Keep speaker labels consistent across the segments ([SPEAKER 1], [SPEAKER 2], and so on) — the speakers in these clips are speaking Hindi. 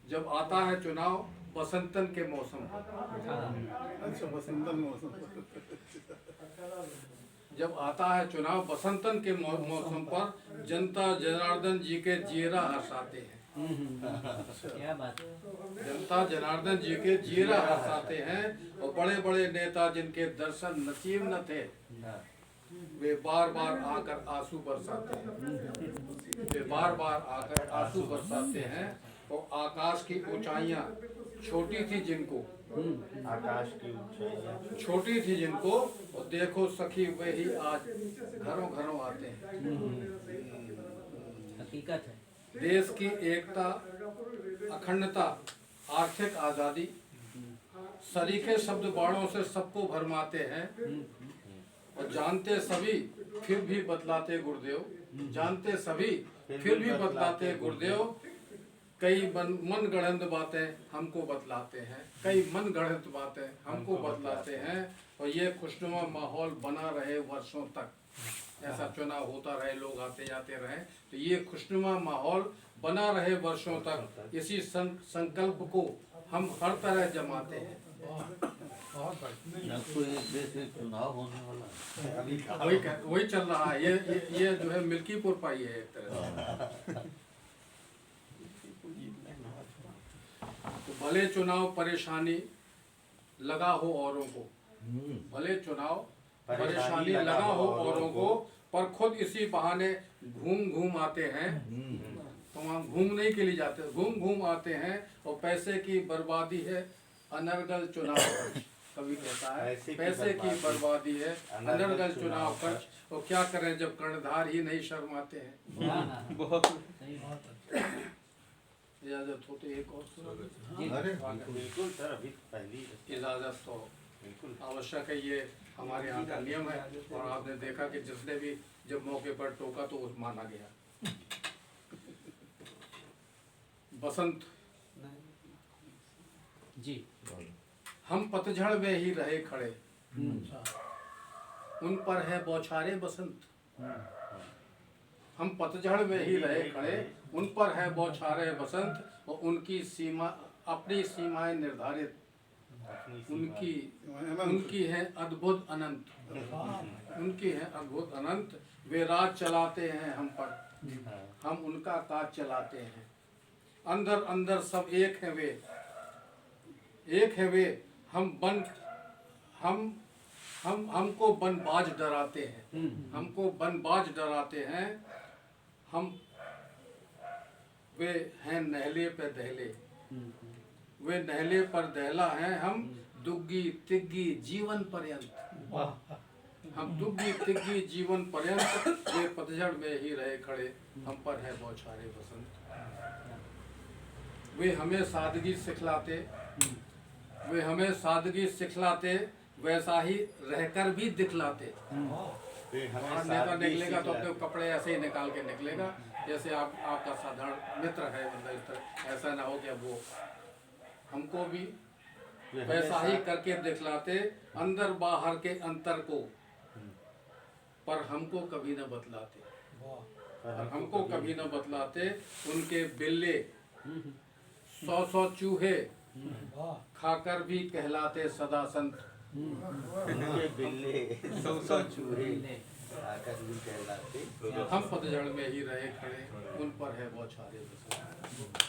[SPEAKER 1] जब आता है चुनाव बसंतन के मौसम पर,
[SPEAKER 2] अच्छा बसंतन मौसम।
[SPEAKER 1] जब आता है चुनाव बसंतन के मौसम पर, जनता जनार्दन जी के जीरा हर्षाते हैं।
[SPEAKER 3] क्या बात है।
[SPEAKER 1] जनता जनार्दन जी के जीरा हर्षाते हैं, और बड़े बड़े नेता जिनके दर्शन नसीब न थे, वे बार बार आकर आंसू बरसाते हैं। वे बार बार आकर आंसू बरसाते हैं। और आकाश की ऊंचाइयां छोटी थी जिनको,
[SPEAKER 4] आकाश की ऊंचाइयां
[SPEAKER 1] छोटी थी जिनको, और देखो सखी वे ही आज घरों घरों आते हैं।
[SPEAKER 3] हकीकत है।
[SPEAKER 1] देश की एकता, अखंडता, आर्थिक आजादी, सरीखे शब्द बाणों से सबको भरमाते हैं। और जानते सभी फिर भी बतलाते गुरुदेव, जानते सभी फिर भी बतलाते गुरुदेव, कई मन गढ़ंत बातें हमको बतलाते हैं, कई मन गढ़ंत बातें हमको बतलाते हैं। और ये खुशनुमा माहौल बना रहे वर्षों तक, ऐसा चुनाव होता रहे, लोग आते जाते रहे, तो ये खुशनुमा माहौल बना रहे वर्षों तक, इसी संकल्प को हम हर तरह जमाते हैं।
[SPEAKER 5] तो एक देश एक चुनाव होने वाला है।
[SPEAKER 1] वही चल रहा है। ये जो है मिल्कीपुर पाई है एक तरह से। तो भले चुनाव परेशानी लगा हो औरों को, भले चुनाव परेशानी लगा हो औरों को, पर खुद इसी बहाने घूम घूम आते हैं। तो वहाँ घूमने के लिए जाते हैं, घूम घूम आते हैं। और पैसे की बर्बादी है अनर्गल चुनाव खर्च, कभी कहता है पैसे की बर्बादी है अनर्गल चुनाव खर्च। और क्या करें जब कर्णधार ही नहीं शर्माते हैं।
[SPEAKER 3] बहुत सही बात।
[SPEAKER 1] इजाजत हो तो एक और
[SPEAKER 4] अरे बिल्कुल सर, अभी पहली
[SPEAKER 1] इजाजत तो
[SPEAKER 4] बिल्कुल
[SPEAKER 1] आवश्यक है, ये हमारे यहाँ का नियम है। और आपने देखा कि जिसने भी जब मौके पर टोका तो उस माना गया। बसंत
[SPEAKER 3] जी।
[SPEAKER 1] हम पतझड़ में ही रहे खड़े, उन पर है बौछारे बसंत। हम पतझड़ में ही रहे खड़े, उन पर है बौछारे बसंत। और उनकी सीमा, अपनी सीमाएं निर्धारित, उनकी है अद्भुत अनंत, उनकी है अद्भुत अनंत। वे राज चलाते हैं हम पर, हम उनका काज चलाते हैं। अंदर अंदर सब एक है वे, एक है वे। हमको बनबाज डराते हैं, हमको बनबाज डराते हैं। हम वे हैं नहले पे दहले, वे नहले पर दहला हैं हम। दुग्गी तिग्गी जीवन पर्यंत, हम दुग्गी तिग्गी जीवन पर्यंत। वे पतझड़ में ही रहे खड़े, हम पर है बौछारे बसंत। वे हमें सादगी सिखलाते, वे हमें सादगी सिखलाते, वैसा ही रहकर भी दिखलाते। बाहर नेता निकलेगा तो अपने कपड़े ऐसे ही निकाल के निकलेगा, जैसे आपका साधारण मित्र है। मतलब इस तरह ऐसा ना हो कि वो हमको भी वैसा ही करके दिखलाते, अंदर बाहर के अंतर को। पर हमको कभी न बतलाते, पर हमको कभी न बतलाते। उनके बिल्ले 100 चूहे खाकर भी कहलाते सदा संत।
[SPEAKER 4] उनके बिल्ले 100 चूहे आकर भी कहलाते।
[SPEAKER 1] हम पतझड़ में ही रहे खड़े, उन पर है बौछारे बसंत।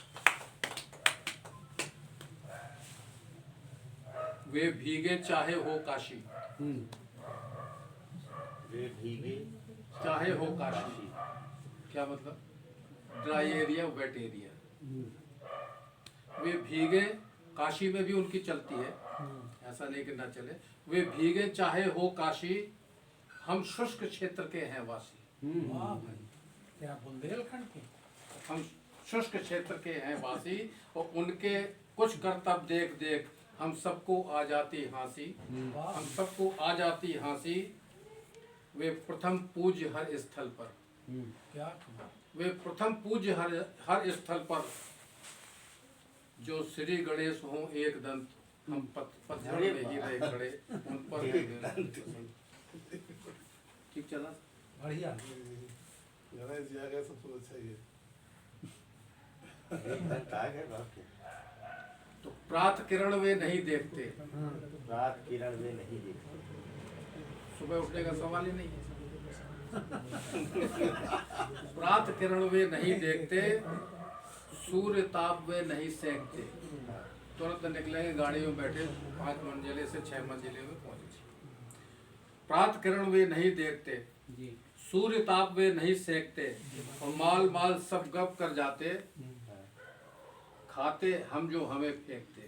[SPEAKER 1] वे भीगे चाहे हो काशी,
[SPEAKER 4] वे भीगे
[SPEAKER 1] चाहे हो काशी। क्या मतलब? Dry area, wet area. वे भीगे, काशी में भी उनकी चलती है, ऐसा नहीं कि ना चले। वे भीगे चाहे हो काशी, हम शुष्क क्षेत्र के हैं वासी।
[SPEAKER 2] क्या बुंदेलखंड के?
[SPEAKER 1] हम शुष्क क्षेत्र के हैं वासी। और उनके कुछ करतब देख देख हम सबको आ जाती हंसी, हम सबको आ जाती हंसी। वे प्रथम पूज्य हर स्थल पर,
[SPEAKER 2] क्या?
[SPEAKER 1] वे प्रथम पूज्य हर स्थल पर, जो श्री गणेश हों एक दंत। हम पतझड़ में ही रहे खड़े, उन पर ठीक चला,
[SPEAKER 2] बढ़िया। गणेश जी आ गए, सबसे अच्छा ही है।
[SPEAKER 4] एकदम ताक है बाप के।
[SPEAKER 1] तो प्रात किरण वे नहीं देखते,
[SPEAKER 4] रात किरण में नहीं देखते।
[SPEAKER 1] सुबह उठने का सवाल ही नहीं है। प्रात किरण वे नहीं देखते, सूर्य ताप वे नहीं सेकते। तुरंत निकलेंगे गाड़ी में बैठे 5 मंजिले से 6 मंजिले में पहुंचे। प्रात किरण वे नहीं देखते,
[SPEAKER 3] जी
[SPEAKER 1] सूर्य ताप वे नहीं सेकते, और माल माल सब गप कर जाते। खाते हम जो हमें फेंकते,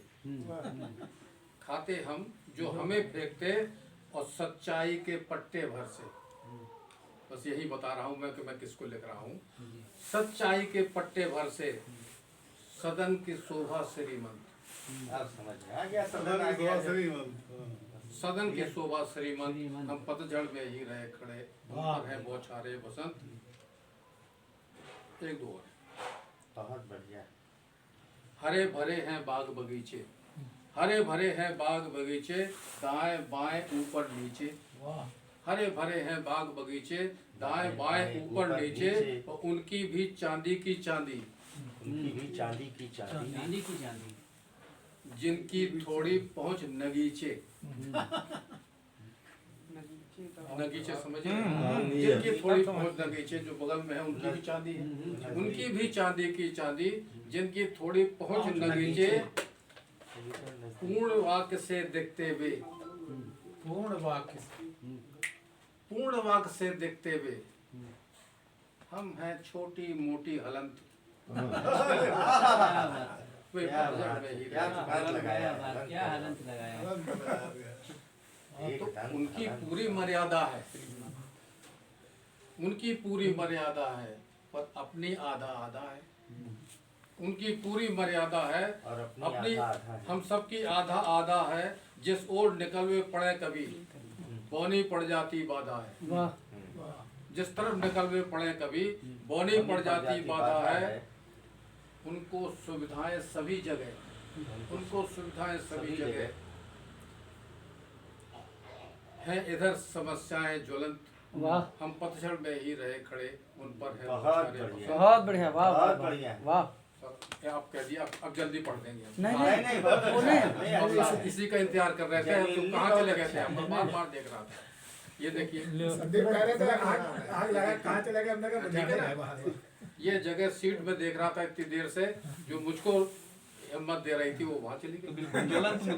[SPEAKER 1] खाते हम जो हमें फेंकते, और सच्चाई के पट्टे भर से। बस यही बता रहा हूं मैं कि मैं किसको लिख रहा हूं। सच्चाई के पट्टे भर से सदन की शोभा श्रीमंत,
[SPEAKER 4] आप समझ में आ गया, सदन आ गया।
[SPEAKER 1] सदन की शोभा श्रीमंत। हम पतझड़ में ही रहे खड़े, ऊपर है बौछारे बसंत। एक दो और।
[SPEAKER 4] बहुत बढ़िया।
[SPEAKER 1] हरे भरे हैं बाग बगीचे, हरे भरे हैं बाग बगीचे, दाएं बाएं ऊपर नीचे। हरे भरे हैं बाग बगीचे, दाएं बाएं ऊपर नीचे, और उनकी भी चांदी की चांदी,
[SPEAKER 4] उनकी भी चांदी की चांदी।
[SPEAKER 3] चांदी की चांदी।
[SPEAKER 1] जिनकी थोड़ी पहुंच नगीचे। नगीचे समझिए, जिनकी थोड़ी पहुंच नगीचे, जो बगल में है उनकी भी चांदी है। उनकी भी चांदी की चांदी, जिनकी थोड़ी पहुंच नगीचे। पूर्ण वाक्य से देखते हुए,
[SPEAKER 2] पूर्ण वाक्य
[SPEAKER 1] पूर्ण वाक्य से देखते हुए, हम हैं छोटी मोटी हलंत। वे
[SPEAKER 4] क्या
[SPEAKER 1] पतझड़
[SPEAKER 4] बात
[SPEAKER 1] में
[SPEAKER 4] है,
[SPEAKER 1] ही
[SPEAKER 4] क्या
[SPEAKER 1] रहे।
[SPEAKER 4] जुगाड़ लगाया,
[SPEAKER 3] क्या हलंत लगाया।
[SPEAKER 1] तो उनकी पूरी मर्यादा है, उनकी पूरी मर्यादा है, पर अपनी आधा आधा है। उनकी पूरी मर्यादा है,
[SPEAKER 4] और अपनी
[SPEAKER 1] अपनी
[SPEAKER 4] आधा आधा है।
[SPEAKER 1] हम सबकी आधा आधा है। जिस ओर निकलवे पड़े कभी, बौनी पड़ जाती बाधा है। जिस तरफ निकलवे पड़े कभी, बौनी पड़ जाती बाधा है। उनको सुविधाएं सभी जगह, उनको सुविधाएं सभी जगह हैं। इधर समस्याएं ज्वलंत, हम पतझड़ में ही रहे खड़े, उन पर है
[SPEAKER 4] बहुत
[SPEAKER 1] बौछारें
[SPEAKER 4] बढ़िया।
[SPEAKER 1] बसंत।
[SPEAKER 6] बहुत बढ़िया, वाह
[SPEAKER 4] बहुत
[SPEAKER 6] वाह
[SPEAKER 4] बढ़िया।
[SPEAKER 6] वाह।
[SPEAKER 1] ये आप कह दिए, अब जल्दी पढ़ देंगे हम।
[SPEAKER 6] नहीं
[SPEAKER 4] नहीं
[SPEAKER 6] नहीं
[SPEAKER 4] नहीं, बहुत अच्छा। नहीं,
[SPEAKER 1] अब
[SPEAKER 4] अच्छा।
[SPEAKER 1] इसी का इंतजार कर रहे थे, तुम
[SPEAKER 4] जमीनी
[SPEAKER 1] कहाँ
[SPEAKER 4] बहुत
[SPEAKER 1] चले गए थे?
[SPEAKER 4] अच्छा।
[SPEAKER 1] हम बार बार देख रहा था। ये देखिए,
[SPEAKER 2] संदीप कह रहे थे आग लगा, कहाँ चले गए? हमने कहा
[SPEAKER 1] ठीक है
[SPEAKER 2] बुझाने
[SPEAKER 1] ना?
[SPEAKER 2] गए बाहर।
[SPEAKER 1] ये जगह सीट में देख रहा था इतनी देर से, जो मुझको हिम्मत दे रही थी, वो वहाँ चली गई।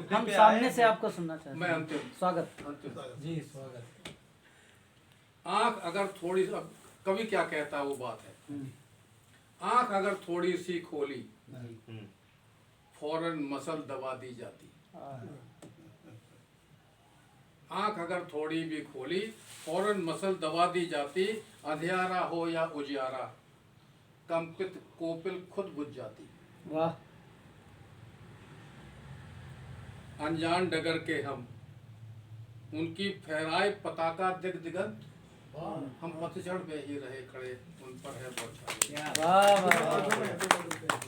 [SPEAKER 6] हम सामने से आपको सुनना चाहते
[SPEAKER 1] मैं
[SPEAKER 6] हैं।
[SPEAKER 1] अंतिम
[SPEAKER 6] स्वागत।
[SPEAKER 1] अंतिम।
[SPEAKER 2] जी स्वागत।
[SPEAKER 1] आंख अगर थोड़ी, अब कवि क्या कहता है वो बात है। आंख अगर थोड़ी सी खोली,
[SPEAKER 4] हम्म।
[SPEAKER 1] फौरन मसल दबा दी जाती। आंख अगर थोड़ी भी खोली, फौरन मसल दबा दी जाती। अंधियारा हो या उजियारा, कंपित कोपिल खुद बुझ जाती।
[SPEAKER 6] वाह।
[SPEAKER 1] अनजान डगर के हम, उनकी फहराए पताका दिग दिगंत। हम पतझड़ में ही रहे खड़े, उन पर है बौछारें।
[SPEAKER 3] क्या
[SPEAKER 6] वाह वाह।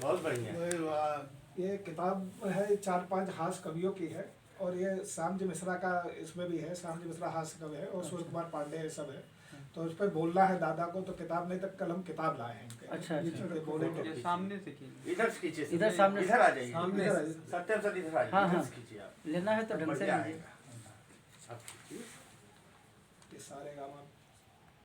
[SPEAKER 4] बहुत बढ़िया।
[SPEAKER 7] ये किताब है 4-5 हास्य कवियों की है, और ये श्यामजी मिश्रा का इसमें भी है। श्यामजी मिश्रा हास्य कवि है, और सूर्य कुमार पांडे ये सब है। तो उस पर बोलना है दादा को, तो किताब नहीं तक कलम किताब लाए हैं इनके।
[SPEAKER 6] अच्छा, अच्छा।
[SPEAKER 7] तो बोलेंगे।
[SPEAKER 3] सामने से कीजिए।
[SPEAKER 4] इधर से खींचिए,
[SPEAKER 6] इधर सामने से।
[SPEAKER 4] इधर आ जाइए।
[SPEAKER 7] सामने से।
[SPEAKER 4] सत्यम सर इधर आ
[SPEAKER 6] हाँ,
[SPEAKER 4] जाइए, इधर
[SPEAKER 6] हाँ।
[SPEAKER 4] से खींचिए आप।
[SPEAKER 6] लेना है तो ढंग से
[SPEAKER 4] बढ़िया
[SPEAKER 6] लीजिए।
[SPEAKER 4] आएगा। आप खींचिए।
[SPEAKER 7] ये सारे गाँव